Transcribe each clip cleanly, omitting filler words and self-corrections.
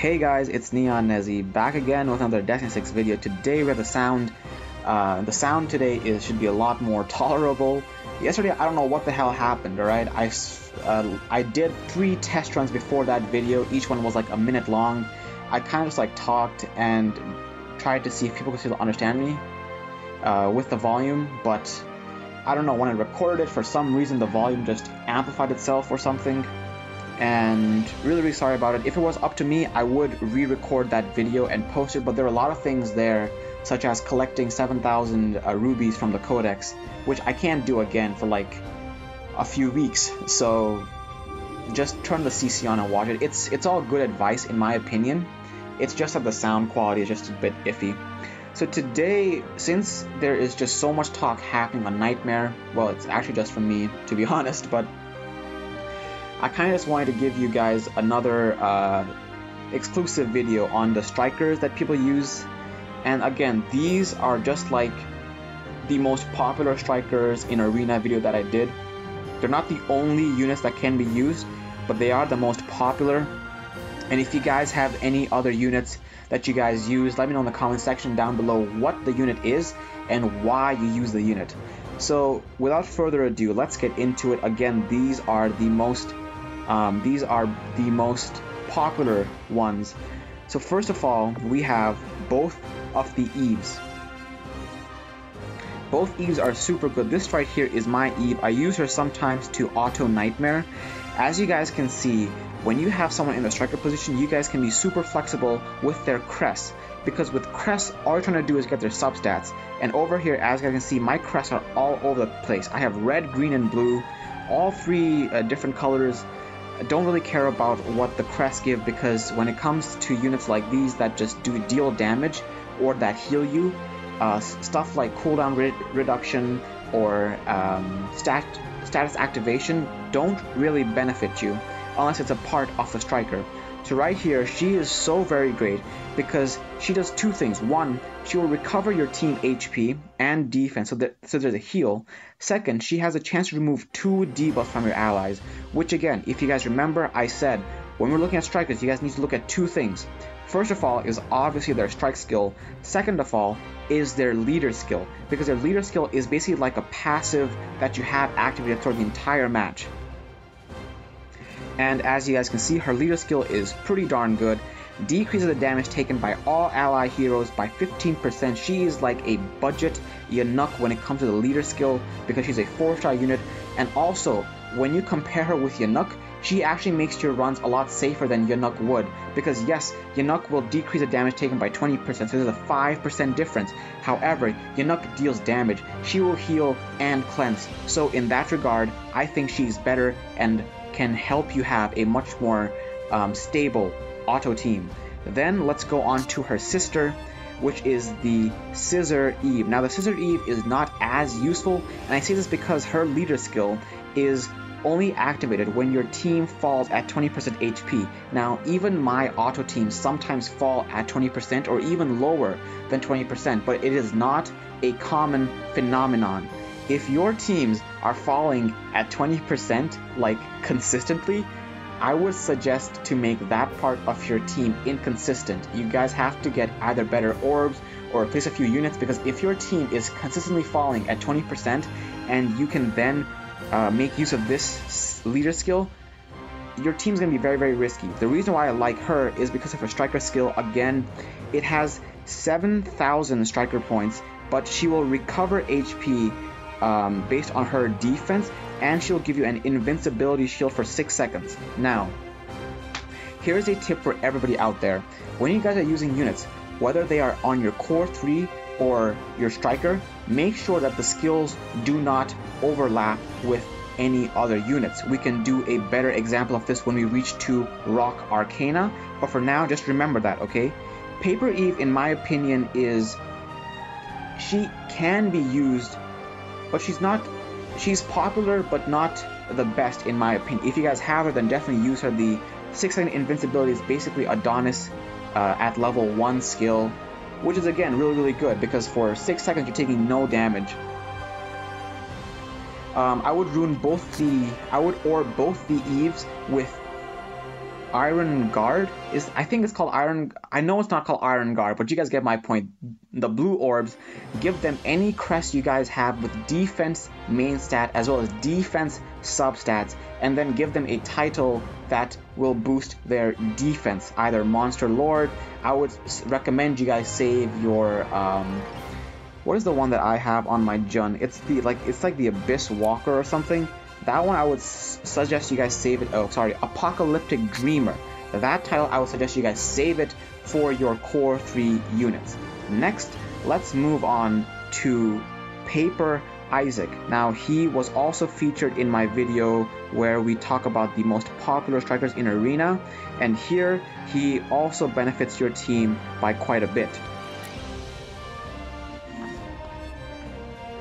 Hey guys, it's NezZy back again with another Destiny6 video. Today we have the sound. The sound today should be a lot more tolerable. Yesterday, I don't know what the hell happened, alright? I did 3 test runs before that video. Each one was like a minute long. I kind of just like talked and tried to see if people could still understand me with the volume, but I don't know, when I recorded it, for some reason the volume just amplified itself or something. And really sorry about it. If it was up to me, I would re-record that video and post it, but there are a lot of things there, such as collecting 7,000 rubies from the codex, which I can't do again for like a few weeks. So just turn the CC on and watch it. It's all good advice in my opinion. It's just that the sound quality is just a bit iffy. So today, since there is just so much talk happening on Nightmare, well, it's actually just from me, to be honest, but I kind of just wanted to give you guys another exclusive video on the strikers that people use. And again, these are just like the most popular strikers in Arena video that I did. They're not the only units that can be used, but they are the most popular. And if you guys have any other units that you guys use, let me know in the comment section down below what the unit is and why you use the unit. So without further ado, let's get into it. Again, these are the most popular ones. So first of all, we have both of the Eves. Both Eves are super good. This right here is my Eve. I use her sometimes to auto Nightmare. As you guys can see, when you have someone in the striker position, you guys can be super flexible with their crests, because with crests, all you're trying to do is get their substats. And over here, as you guys can see, my crests are all over the place. I have red, green, and blue, all 3 different colors. I don't really care about what the crests give, because when it comes to units like these that just deal damage or that heal you, stuff like cooldown reduction or status activation don't really benefit you unless it's a part of the striker. So right here, she is so very great because she does 2 things. 1, she will recover your team HP and defense, so there's a heal. 2nd, she has a chance to remove 2 debuffs from your allies, which again, if you guys remember, I said when we're looking at strikers, you guys need to look at 2 things. First of all is obviously their strike skill. Second of all is their leader skill, because their leader skill is basically like a passive that you have activated throughout the entire match. And as you guys can see, her leader skill is pretty darn good. Decreases the damage taken by all ally heroes by 15%. She is like a budget Yanuk when it comes to the leader skill, because she's a 4-star unit. And also, when you compare her with Yanuk, she actually makes your runs a lot safer than Yanuk would, because yes, Yanuk will decrease the damage taken by 20%, so there's a 5% difference. However, Yanuk deals damage. She will heal and cleanse. So in that regard, I think she's better and can help you have a much more stable auto team. Then let's go on to her sister, which is the Scissor Eve. Now the Scissor Eve is not as useful, and I say this because her leader skill is only activated when your team falls at 20% HP. Now even my auto teams sometimes fall at 20% or even lower than 20%, but it is not a common phenomenon. If your teams are falling at 20% like consistently, I would suggest to make that part of your team inconsistent. You guys have to get either better orbs or replace a few units, because if your team is consistently falling at 20% and you can then make use of this leader skill, your team's going to be very risky. The reason why I like her is because of her striker skill. Again, it has 7,000 striker points, but she will recover HP based on her defense, and she'll give you an invincibility shield for 6 seconds. Now, here's a tip for everybody out there. When you guys are using units, whether they are on your core 3 or your striker, make sure that the skills do not overlap with any other units. We can do a better example of this when we reach to Rock Arcana, but for now, just remember that, okay? Paper Eve, in my opinion, she can be used, but she's popular, but not the best in my opinion. If you guys have her, then definitely use her. The 6-second invincibility is basically Adonis at level 1 skill, which is again really good, because for 6 seconds you're taking no damage. I would orb both the Eves with Iron Guard is, I think it's called Iron, I know it's not called Iron Guard, but you guys get my point. The blue orbs, give them any crest you guys have with defense main stat as well as defense substats, and then give them a title that will boost their defense, either Monster Lord. I would recommend you guys save your what is the one that I have on my Jun? It's like the Abyss Walker or something. That one I would suggest you guys save it. Oh, sorry, Apocalyptic Dreamer. That title I would suggest you guys save it for your core 3 units. Next, let's move on to Paper Isaac. Now, he was also featured in my video where we talk about the most popular strikers in Arena, and here he also benefits your team by quite a bit.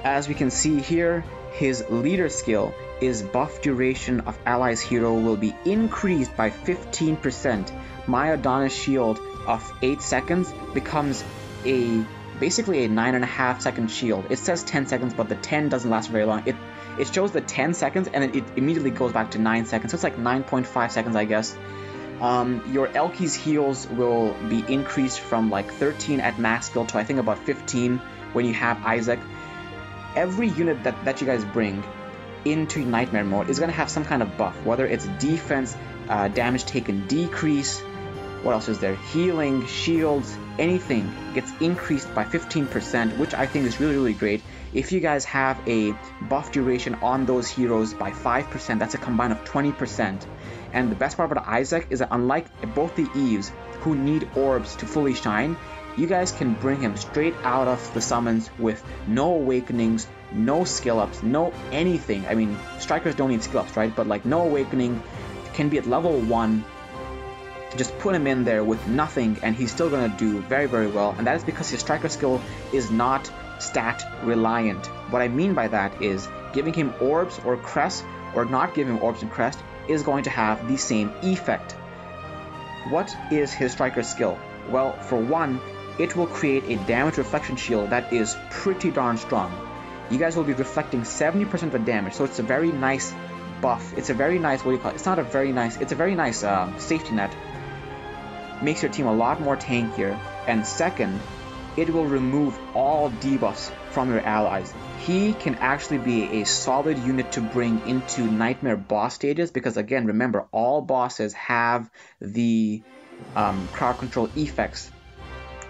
As we can see here, his leader skill is buff duration of allies hero will be increased by 15%. My Adonis shield of 8 seconds becomes basically a 9.5 second shield. It says 10 seconds, but the 10 doesn't last very long. It shows the 10 seconds and then it immediately goes back to 9 seconds. So it's like 9.5 seconds, I guess. Your Elki's heals will be increased from like 13 at max skill to I think about 15 when you have Isaac. Every unit that you guys bring into Nightmare mode is going to have some kind of buff, whether it's defense, damage taken decrease, what else is there, healing, shields, anything gets increased by 15%, which I think is really, really great. If you guys have a buff duration on those heroes by 5%, that's a combine of 20%. And the best part about Isaac is that unlike both the Eves, who need orbs to fully shine, you guys can bring him straight out of the summons with no awakenings, no skill ups, no anything. I mean, strikers don't need skill ups, right? But like no awakening, can be at level 1. Just put him in there with nothing and he's still going to do very, very well. And that is because his striker skill is not stat reliant. What I mean by that is giving him orbs or crest or not giving him orbs and crest is going to have the same effect. What is his striker skill? Well, for one, it will create a damage reflection shield that is pretty darn strong. You guys will be reflecting 70% of the damage, so it's a very nice buff. It's a very nice, what do you call it? It's not a very nice, it's a very nice safety net. Makes your team a lot more tankier. And second, it will remove all debuffs from your allies. He can actually be a solid unit to bring into Nightmare boss stages because, again, remember, all bosses have the crowd control effects.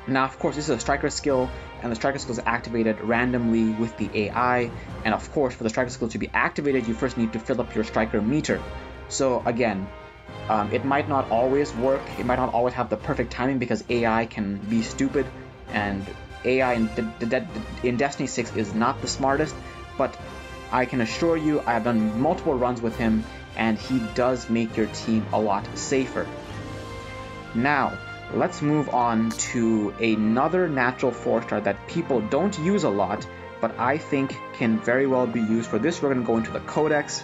Now, of course, this is a striker skill, and the striker skill is activated randomly with the AI. And of course, for the striker skill to be activated, you first need to fill up your striker meter. So again, it might not always work. It might not always have the perfect timing because AI can be stupid, and AI in Destiny 6 is not the smartest. But I can assure you, I have done multiple runs with him, and he does make your team a lot safer. Now, let's move on to another natural 4-star that people don't use a lot, but I think can very well be used. For this, we're going to go into the Codex,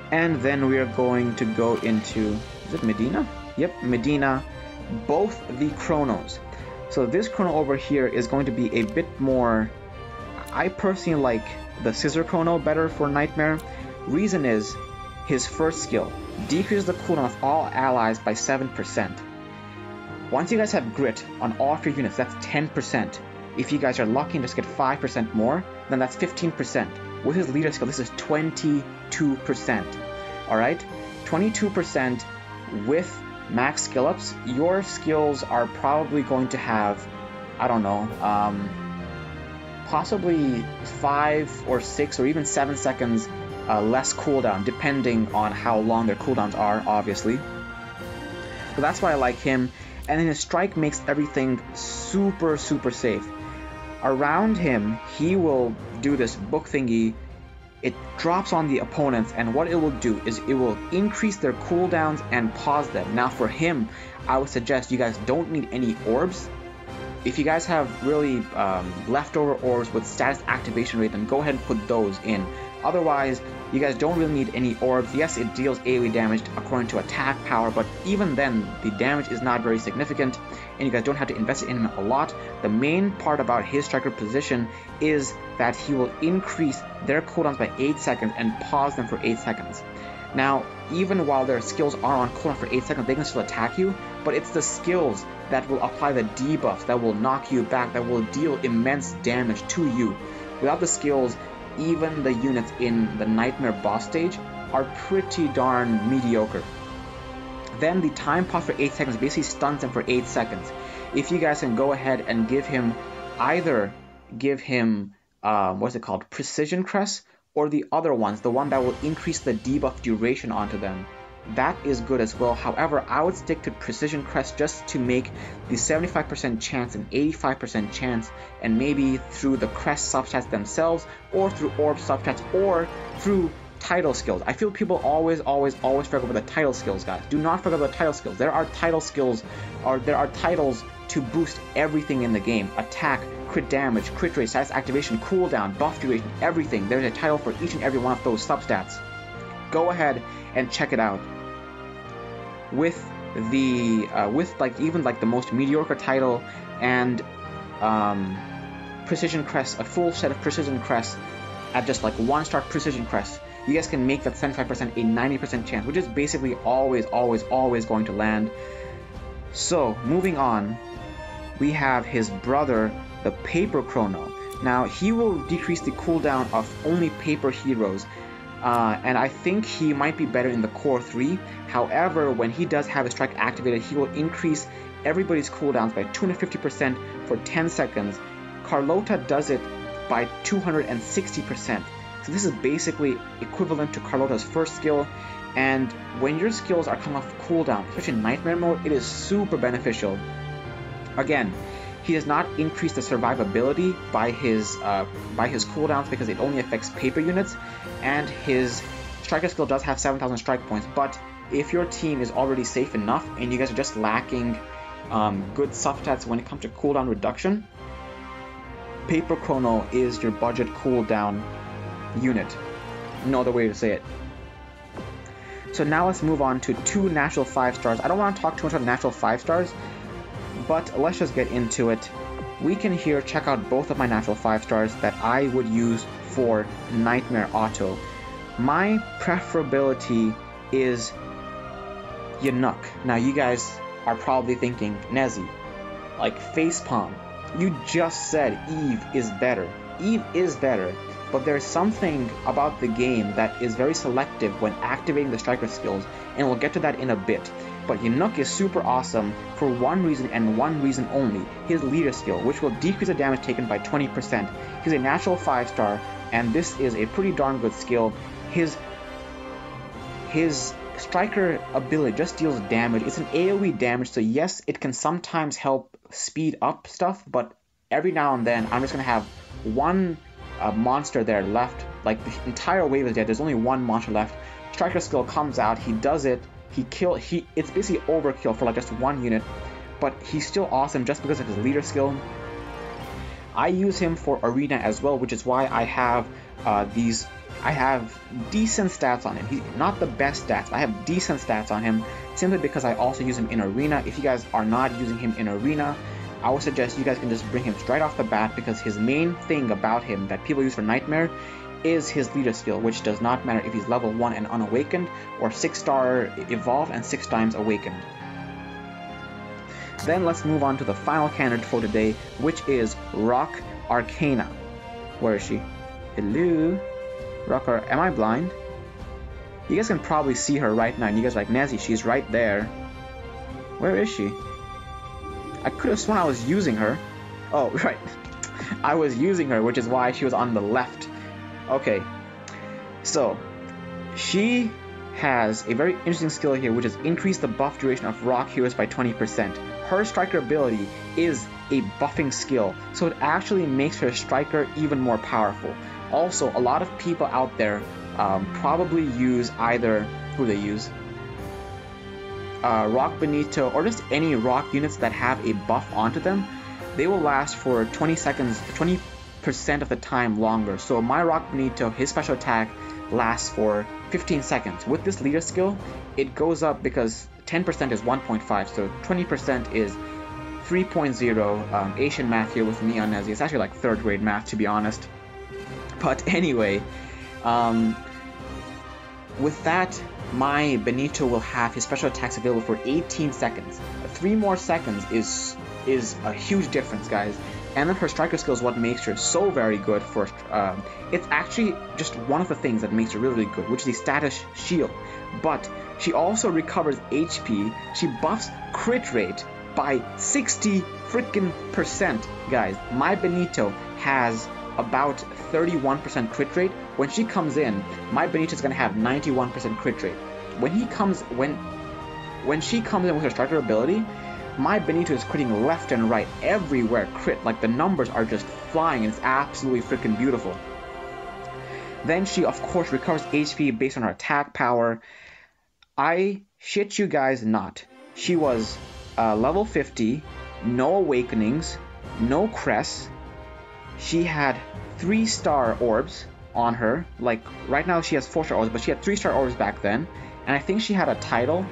and then we are going to go into, is it Medina? Yep, Medina, both the Chronos. So this Chrono over here is going to be a bit more, I personally like the Scissor Chrono better for Nightmare. Reason is, his first skill decreases the cooldown of all allies by 7%. Once you guys have Grit on all 3 units, that's 10%. If you guys are lucky and just get 5% more, then that's 15%. With his leader skill, this is 22%. Alright? 22% with max skill ups. Your skills are probably going to have, I don't know, possibly 5 or 6 or even 7 seconds less cooldown, depending on how long their cooldowns are, obviously. So that's why I like him. And then his strike makes everything super, super safe. Around him, he will do this book thingy. It drops on the opponents, and what it will do is it will increase their cooldowns and pause them. Now for him, I would suggest you guys don't need any orbs. If you guys have really leftover orbs with status activation rate, then go ahead and put those in. Otherwise, you guys don't really need any orbs. Yes, it deals AoE damage according to attack power, but even then, the damage is not very significant, and you guys don't have to invest in him a lot. The main part about his striker position is that he will increase their cooldowns by 8 seconds and pause them for 8 seconds. Now, even while their skills are on cooldown for 8 seconds, they can still attack you, but it's the skills that will apply the debuffs, that will knock you back, that will deal immense damage to you. Without the skills, even the units in the Nightmare boss stage are pretty darn mediocre. Then the time pause for 8 seconds basically stuns him for 8 seconds. If you guys can go ahead and give him what's it called, Precision Crest, or the other ones, the one that will increase the debuff duration onto them, that is good as well. However, I would stick to Precision Crest just to make the 75% chance and 85% chance, and maybe through the Crest substats themselves, or through Orb substats, or through title skills. I feel people always forget about the title skills, guys. Do not forget about the title skills. There are title skills, or there are titles to boost everything in the game. Attack, crit damage, crit rate, status activation, cooldown, buff duration, everything. There's a title for each and every one of those substats. Go ahead and check it out. With the even the most mediocre title and Precision Crest, a full set of Precision Crests at just like 1-star Precision Crest, you guys can make that 75% a 90% chance, which is basically always going to land. So moving on, we have his brother, the Paper Chrono. Now he will decrease the cooldown of only paper heroes, and I think he might be better in the core 3. However, when he does have his strike activated, he will increase everybody's cooldowns by 250% for 10 seconds. Carlota does it by 260%. So this is basically equivalent to Carlota's first skill, and when your skills are coming off cooldown, especially in Nightmare mode, it is super beneficial. Again, he does not increase the survivability by his cooldowns because it only affects paper units, and his striker skill does have 7,000 strike points. But if your team is already safe enough and you guys are just lacking good substats when it comes to cooldown reduction, Paper Chrono is your budget cooldown unit. No other way to say it. So now let's move on to 2 natural 5 stars. I don't want to talk too much about natural 5 stars, but let's just get into it. We can here check out both of my natural 5 stars that I would use for Nightmare Auto. My preferability is Yanuk. Now you guys are probably thinking, NezZy, like facepalm. You just said Eve is better. Eve is better, but there's something about the game that is very selective when activating the striker skills, and we'll get to that in a bit. But Yanuk is super awesome for one reason and one reason only, his leader skill, which will decrease the damage taken by 20%. He's a natural 5-star, and this is a pretty darn good skill. His striker ability just deals damage. It's an AoE damage, so yes, it can sometimes help speed up stuff, but every now and then I'm just going to have one monster there left. Like the entire wave is dead, there's only one monster left. Striker skill comes out, he does it, it's basically overkill for like just one unit, but he's still awesome just because of his leader skill. I use him for arena as well, which is why I have decent stats on him. He's not the best stats, I have decent stats on him simply because I also use him in arena. If you guys are not using him in arena, I would suggest you guys can just bring him straight off the bat, because his main thing about him that people use for Nightmare is his leader skill, which does not matter if he's level 1 and unawakened, or 6-star evolved and 6 times awakened. Then let's move on to the final candidate for today, which is Rock Arcana. Where is she? Hello? Am I blind? You guys can probably see her right now, and you guys are like, NezZy, she's right there. Where is she? I could have sworn I was using her. Oh, right. I was using her, which is why she was on the left. Okay. So, she has a very interesting skill here, which is increase the buff duration of rock heroes by 20%. Her striker ability is a buffing skill, so it actually makes her striker even more powerful. Also, a lot of people out there probably use either, who do they use? Rock Benito, or just any rock units that have a buff onto them. They will last for 20 seconds, 20% of the time longer. So my Rock Benito, his special attack lasts for 15 seconds. With this leader skill, it goes up because 10% is 1.5, so 20% is 3.0. Asian math here with me on NezZy. It's actually like 3rd grade math, to be honest. But anyway, with that, my Benito will have his special attacks available for 18 seconds. 3 more seconds is a huge difference, guys. And then her striker skill is what makes her so very good for, it's actually just one of the things that makes her really, really good, which is the status shield. But she also recovers HP, she buffs crit rate by 60 freaking %, guys. My Benito has about 31% crit rate. When she comes in, my Benito is going to have 91% crit rate. When she comes in with her striker ability, my Benito is critting left and right, everywhere crit, like the numbers are just flying, and it's absolutely freaking beautiful. Then she, of course, recovers HP based on her attack power. I shit you guys not. She was level 50, no awakenings, no crests. She had 3-star orbs on her. Like, right now she has 4-star orbs, but she had 3-star orbs back then. And I think she had a title.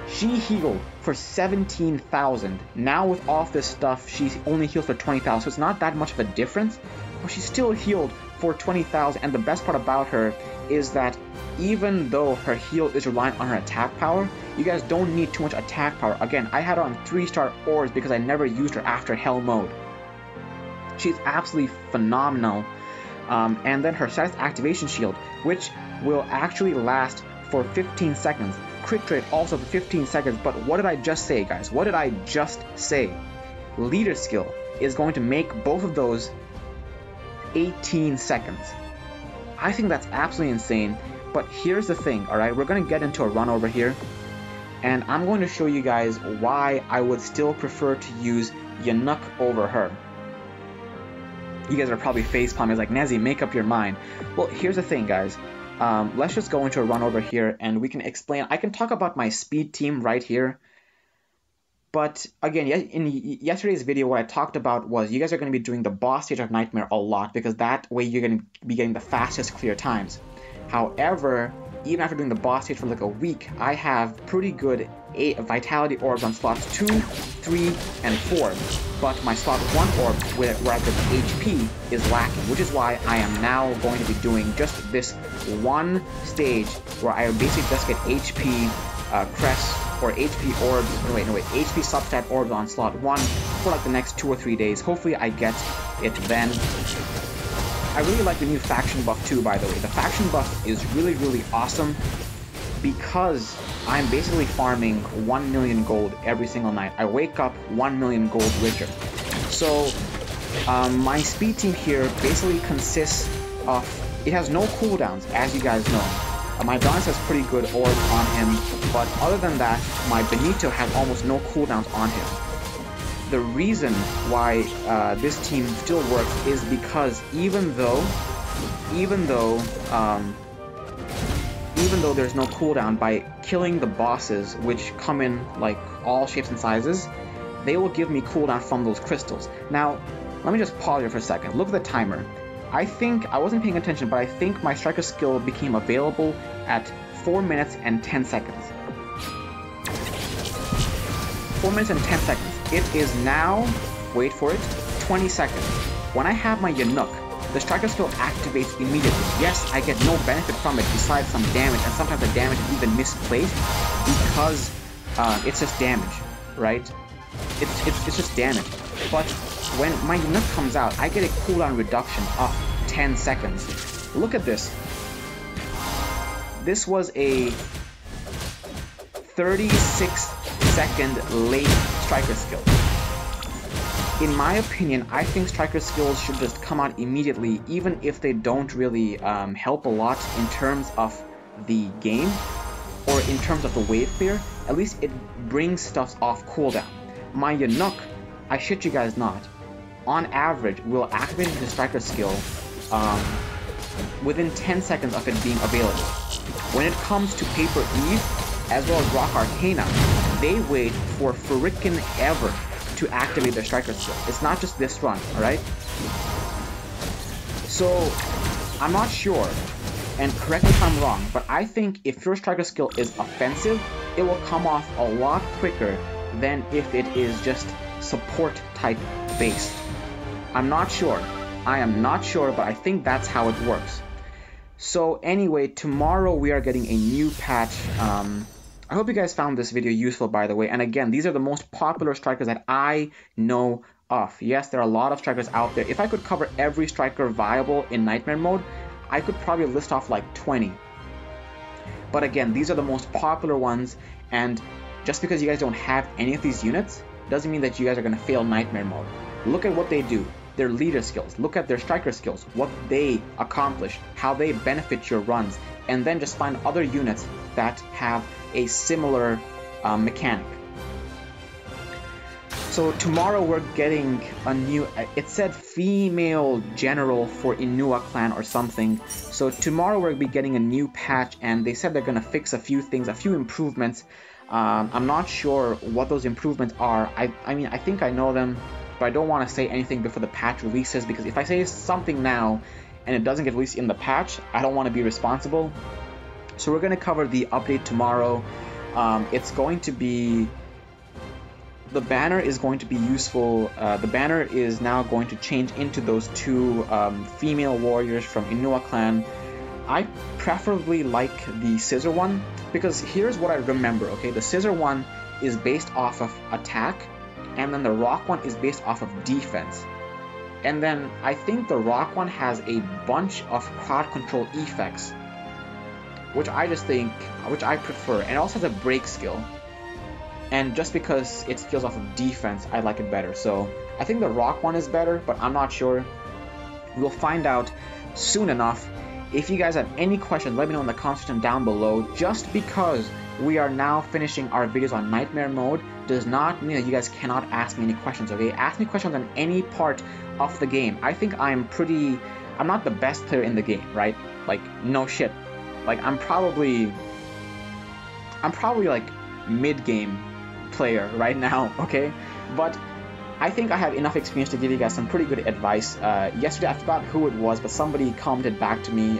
She healed for 17,000. Now with all of this stuff, she only heals for 20,000. So it's not that much of a difference, but she still healed for 20,000. And the best part about her is that even though her heal is reliant on her attack power, you guys don't need too much attack power. Again, I had her on 3-star orbs because I never used her after Hell mode. She's absolutely phenomenal. And then her status activation shield, which will actually last for 15 seconds. Crit rate also for 15 seconds. But what did I just say, guys? What did I just say? Leader skill is going to make both of those 18 seconds. I think that's absolutely insane. But here's the thing, alright? We're going to get into a run over here. And I'm going to show you guys why I would still prefer to use Yanuk over her. You guys are probably facepalming like, NezZy, make up your mind. Well, here's the thing, guys. Let's just go into a run over here and we can explain. I can talk about my speed team right here. But again, in yesterday's video, what I talked about was you guys are going to be doing the boss stage of Nightmare a lot, because that way you're going to be getting the fastest clear times. However, even after doing the boss stage for like a week, I have pretty good Vitality orbs on slots 2, 3, and 4. But my slot 1 orb, where I get HP, is lacking, which is why I am now going to be doing just this one stage where I basically just get HP crests or HP orbs, HP substat orbs on slot 1 for like the next 2 or 3 days. Hopefully I get it then. I really like the new faction buff too, by the way. The faction buff is really, really awesome because I'm basically farming 1 million gold every single night. I wake up 1 million gold richer. So my speed team here basically consists of, it has no cooldowns, as you guys know. My Adonis has pretty good orbs on him, but other than that, my Benito has almost no cooldowns on him. The reason why this team still works is because even though there's no cooldown, by killing the bosses, which come in like all shapes and sizes, they will give me cooldown from those crystals. Now, let me just pause here for a second. Look at the timer. I think, I wasn't paying attention, but I think my striker skill became available at 4 minutes and 10 seconds. 4 minutes and 10 seconds. It is now, wait for it, 20 seconds. When I have my Yanuk, the striker skill activates immediately. Yes, I get no benefit from it besides some damage, and sometimes the damage is even misplaced because it's just damage, right? It's just damage. But when my Yanuk comes out, I get a cooldown reduction of 10 seconds. Look at this. This was a 36-second late striker skill. In my opinion, I think striker skills should just come out immediately, even if they don't really help a lot in terms of the game or in terms of the wave clear. At least it brings stuff off cooldown. My Yanuk, I shit you guys not, on average will activate the striker skill within 10 seconds of it being available. When it comes to Paper Eve, as well as Rock Arcana, they wait for frickin' ever to activate their striker skill. It's not just this run, alright? So, I'm not sure, and correct me if I'm wrong, but I think if your striker skill is offensive, it will come off a lot quicker than if it is just support type based. I'm not sure. I am not sure, but I think that's how it works. So anyway, tomorrow we are getting a new patch. I hope you guys found this video useful, by the way. And again, these are the most popular strikers that I know of. Yes, there are a lot of strikers out there. If I could cover every striker viable in Nightmare mode, I could probably list off like 20. But again, these are the most popular ones, and just because you guys don't have any of these units, doesn't mean that you guys are going to fail Nightmare mode. Look at what they do, their leader skills, look at their striker skills, what they accomplish, how they benefit your runs, and then just find other units that have a similar mechanic. So tomorrow we're getting a new, it said female general for Inua clan or something. So tomorrow we'll be getting a new patch, and they said they're going to fix a few things, a few improvements. I'm not sure what those improvements are. I mean, I think I know them, but I don't want to say anything before the patch releases, because if I say something now and it doesn't get released in the patch, I don't want to be responsible. So we're going to cover the update tomorrow. It's going to be... The banner is going to be useful. The banner is now going to change into those two female warriors from Inua clan. I preferably like the scissor one, because here's what I remember, okay? The scissor one is based off of attack, and then the rock one is based off of defense. And then I think the rock one has a bunch of crowd control effects, which I just think, which I prefer, and it also has a break skill. And just because it skills off of defense, I like it better. So I think the rock one is better, but I'm not sure. We'll find out soon enough. If you guys have any questions, let me know in the comment section down below. Just because we are now finishing our videos on Nightmare mode does not mean that you guys cannot ask me any questions, okay? Ask me questions on any part of the game. I think I'm not the best player in the game, right? Like, no shit. Like, I'm probably like mid-game player right now, okay? But I think I have enough experience to give you guys some pretty good advice. Yesterday, I forgot who it was, but somebody commented back to me.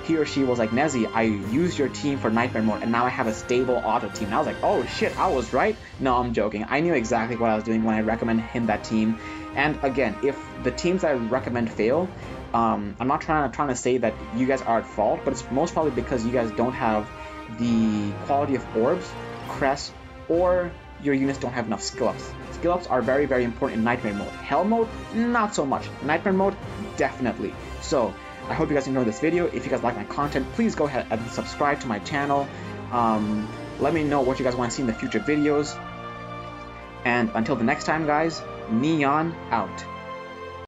He or she was like, NezZy, I used your team for Nightmare mode, and now I have a stable auto team. And I was like, oh shit, I was right? No, I'm joking. I knew exactly what I was doing when I recommended him that team. And again, if the teams I recommend fail, I'm not trying to say that you guys are at fault, but it's most probably because you guys don't have the quality of orbs, crests, or your units don't have enough skill ups. Skill ups are very, very important in Nightmare mode. Hell mode, not so much. Nightmare mode, definitely. So, I hope you guys enjoyed this video. If you guys like my content, please go ahead and subscribe to my channel. Let me know what you guys want to see in the future videos. And until the next time, guys, Neon out.